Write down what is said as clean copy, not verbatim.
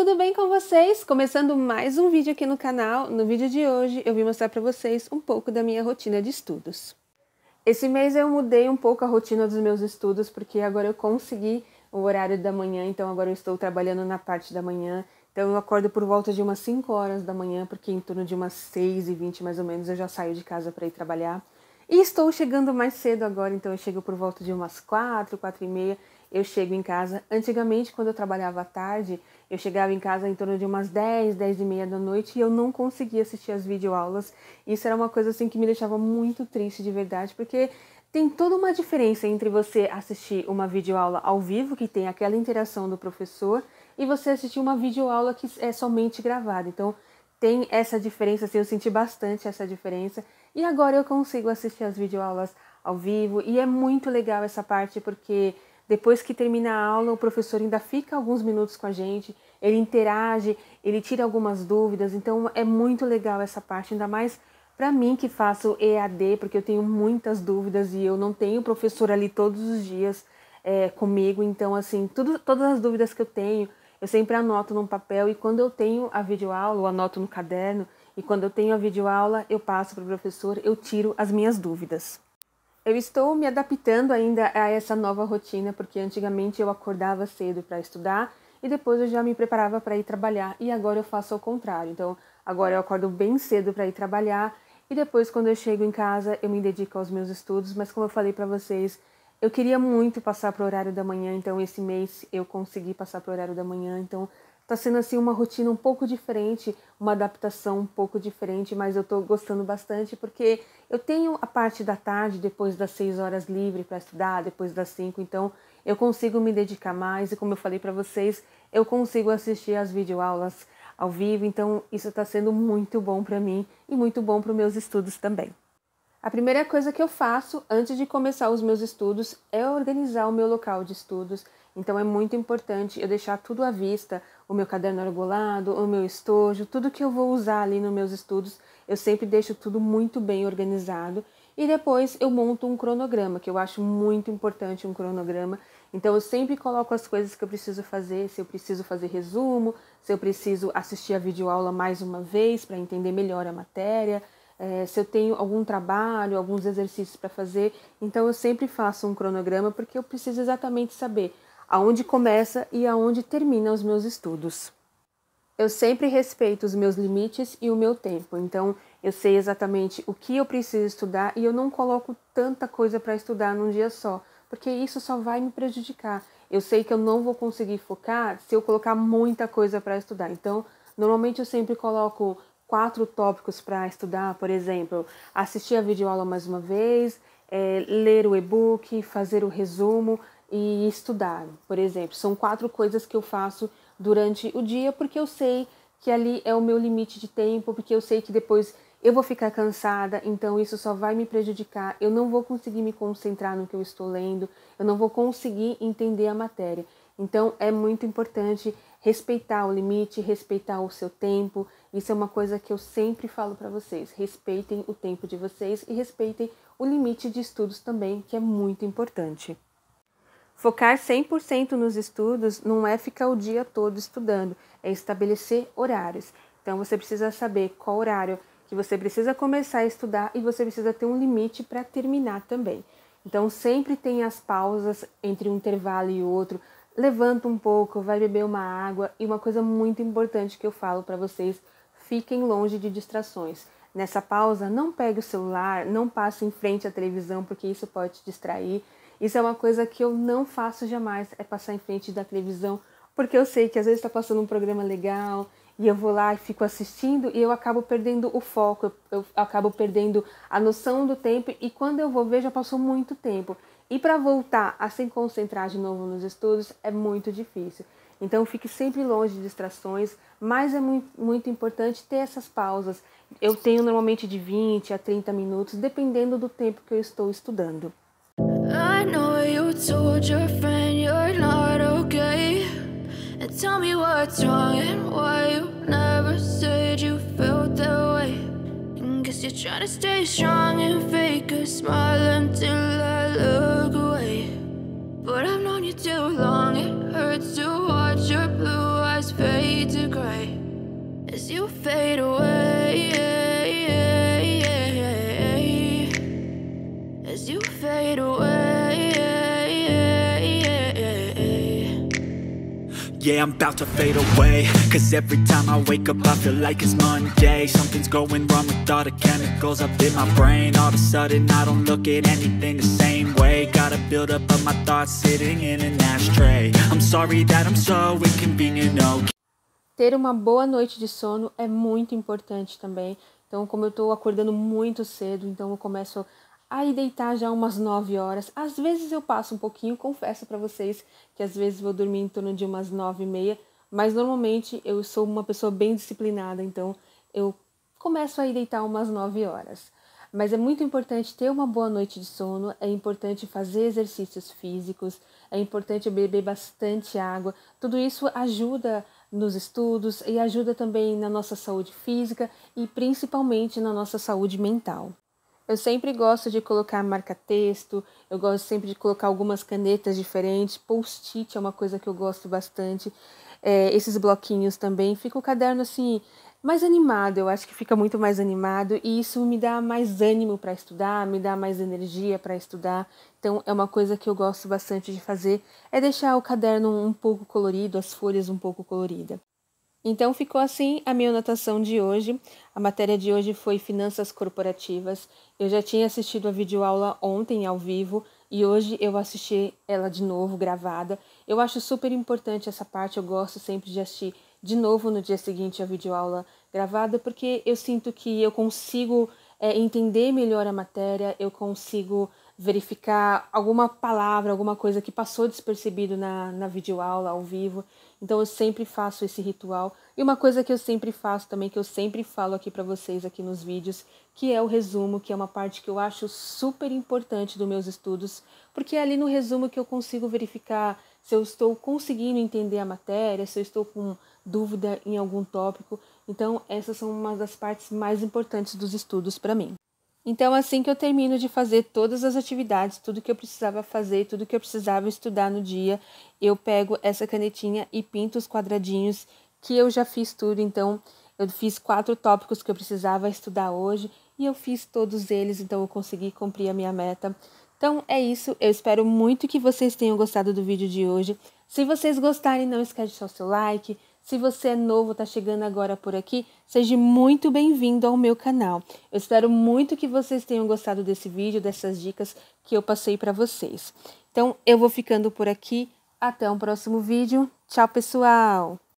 tudo bem com vocês? Começando mais um vídeo aqui no canal. No vídeo de hoje eu vim mostrar para vocês um pouco da minha rotina de estudos. Esse mês eu mudei um pouco a rotina dos meus estudos porque agora eu consegui o horário da manhã, então agora eu estou trabalhando na parte da manhã. Então eu acordo por volta de umas 5 horas da manhã, porque em torno de umas 6h20 mais ou menos eu já saio de casa para ir trabalhar. E estou chegando mais cedo agora, então eu chego por volta de umas 4h30, eu chego em casa. Antigamente, quando eu trabalhava à tarde, eu chegava em casa em torno de umas 10h30 da noite e eu não conseguia assistir as videoaulas. Isso era uma coisa assim que me deixava muito triste de verdade, porque tem toda uma diferença entre você assistir uma videoaula ao vivo, que tem aquela interação do professor, e você assistir uma videoaula que é somente gravada. Então, tem essa diferença, assim, eu senti bastante essa diferença. E agora eu consigo assistir as videoaulas ao vivo e é muito legal essa parte porque depois que termina a aula, o professor ainda fica alguns minutos com a gente, ele interage, ele tira algumas dúvidas, então é muito legal essa parte, ainda mais para mim que faço EAD, porque eu tenho muitas dúvidas e eu não tenho professor ali todos os dias comigo, então assim, todas as dúvidas que eu tenho, eu sempre anoto num papel e quando eu tenho a videoaula, eu anoto no caderno e quando eu tenho a videoaula, eu passo para o professor, eu tiro as minhas dúvidas. Eu estou me adaptando ainda a essa nova rotina, porque antigamente eu acordava cedo para estudar e depois eu já me preparava para ir trabalhar e agora eu faço ao contrário. Então, agora eu acordo bem cedo para ir trabalhar e depois quando eu chego em casa eu me dedico aos meus estudos, mas como eu falei para vocês, eu queria muito passar para o horário da manhã, então esse mês eu consegui passar para o horário da manhã, então tá sendo assim uma rotina um pouco diferente, uma adaptação um pouco diferente, mas eu tô gostando bastante porque eu tenho a parte da tarde, depois das 6 horas livre para estudar, depois das 5, então eu consigo me dedicar mais e como eu falei para vocês, eu consigo assistir as videoaulas ao vivo, então isso tá sendo muito bom para mim e muito bom para os meus estudos também. A primeira coisa que eu faço antes de começar os meus estudos é organizar o meu local de estudos. Então é muito importante eu deixar tudo à vista, o meu caderno argolado, o meu estojo, tudo que eu vou usar ali nos meus estudos, eu sempre deixo tudo muito bem organizado. E depois eu monto um cronograma, que eu acho muito importante um cronograma. Então eu sempre coloco as coisas que eu preciso fazer, se eu preciso fazer resumo, se eu preciso assistir a videoaula mais uma vez para entender melhor a matéria, se eu tenho algum trabalho, alguns exercícios para fazer, então eu sempre faço um cronograma porque eu preciso exatamente saber aonde começa e aonde termina os meus estudos. Eu sempre respeito os meus limites e o meu tempo, então eu sei exatamente o que eu preciso estudar e eu não coloco tanta coisa para estudar num dia só, porque isso só vai me prejudicar. Eu sei que eu não vou conseguir focar se eu colocar muita coisa para estudar, então normalmente eu sempre coloco 4 tópicos para estudar, por exemplo, assistir a videoaula mais uma vez, ler o e-book, fazer o resumo e estudar, por exemplo. São 4 coisas que eu faço durante o dia, porque eu sei que ali é o meu limite de tempo, porque eu sei que depois eu vou ficar cansada, então isso só vai me prejudicar, eu não vou conseguir me concentrar no que eu estou lendo, eu não vou conseguir entender a matéria. Então é muito importante respeitar o limite, respeitar o seu tempo. Isso é uma coisa que eu sempre falo para vocês. Respeitem o tempo de vocês e respeitem o limite de estudos também, que é muito importante. Focar 100% nos estudos não é ficar o dia todo estudando, é estabelecer horários. Então você precisa saber qual horário que você precisa começar a estudar e você precisa ter um limite para terminar também. Então sempre tem as pausas entre um intervalo e outro. Levanta um pouco, vai beber uma água e uma coisa muito importante que eu falo para vocês, fiquem longe de distrações. Nessa pausa, não pegue o celular, não passe em frente à televisão porque isso pode te distrair. Isso é uma coisa que eu não faço jamais, é passar em frente da televisão, porque eu sei que às vezes está passando um programa legal e eu vou lá e fico assistindo e eu acabo perdendo o foco, eu acabo perdendo a noção do tempo e quando eu vou ver já passou muito tempo. E para voltar a se concentrar de novo nos estudos é muito difícil. Então fique sempre longe de distrações, mas é muito importante ter essas pausas. Eu tenho normalmente de 20 a 30 minutos, dependendo do tempo que eu estou estudando. I know you told your friend you're not okay, and tell me what's wrong and why you never said you felt that way. And guess you're trying to stay strong and fake a smile until I look away. But I've known you too long, it hurts to watch your blue eyes fade to as you fade away, as you fade away. Yeah, I'm about to fade away, cause every time I wake up I feel like it's Monday. Something's going wrong with all the chemicals up in my brain. All of a sudden I don't look at anything the same way. Got a build-up of my thoughts sitting in an ashtray. I'm sorry that I'm so inconvenient, okay. Ter uma boa noite de sono é muito importante também. Então, como eu estou acordando muito cedo, então eu começo a ir deitar já umas 9 horas. Às vezes eu passo um pouquinho, confesso para vocês que às vezes vou dormir em torno de umas 9h30, mas normalmente eu sou uma pessoa bem disciplinada, então eu começo a ir deitar umas 9 horas. Mas é muito importante ter uma boa noite de sono, é importante fazer exercícios físicos, é importante beber bastante água. Tudo isso ajuda nos estudos e ajuda também na nossa saúde física e principalmente na nossa saúde mental. Eu sempre gosto de colocar marca-texto, eu gosto sempre de colocar algumas canetas diferentes, post-it é uma coisa que eu gosto bastante, esses bloquinhos também, fica o caderno assim mais animado, eu acho que fica muito mais animado e isso me dá mais ânimo para estudar, me dá mais energia para estudar, então é uma coisa que eu gosto bastante de fazer, é deixar o caderno um pouco colorido, as folhas um pouco coloridas. Então ficou assim a minha anotação de hoje. A matéria de hoje foi Finanças Corporativas. Eu já tinha assistido a videoaula ontem ao vivo e hoje eu assisti ela de novo, gravada. Eu acho super importante essa parte, eu gosto sempre de assistir de novo no dia seguinte a videoaula gravada, porque eu sinto que eu consigo entender melhor a matéria, eu consigo verificar alguma palavra, alguma coisa que passou despercebido na videoaula ao vivo. Então eu sempre faço esse ritual. E uma coisa que eu sempre faço também, que eu sempre falo aqui para vocês aqui nos vídeos, que é o resumo, que é uma parte que eu acho super importante dos meus estudos, porque é ali no resumo que eu consigo verificar se eu estou conseguindo entender a matéria, se eu estou com dúvida em algum tópico. Então essas são uma das partes mais importantes dos estudos para mim. Então, assim que eu termino de fazer todas as atividades, tudo que eu precisava fazer, tudo que eu precisava estudar no dia, eu pego essa canetinha e pinto os quadradinhos que eu já fiz tudo. Então, eu fiz 4 tópicos que eu precisava estudar hoje e eu fiz todos eles, então eu consegui cumprir a minha meta. Então, é isso. Eu espero muito que vocês tenham gostado do vídeo de hoje. Se vocês gostarem, não esquece de deixar o seu like. Se você é novo, está chegando agora por aqui, seja muito bem-vindo ao meu canal. Eu espero muito que vocês tenham gostado desse vídeo, dessas dicas que eu passei para vocês. Então, eu vou ficando por aqui. Até um próximo vídeo. Tchau, pessoal!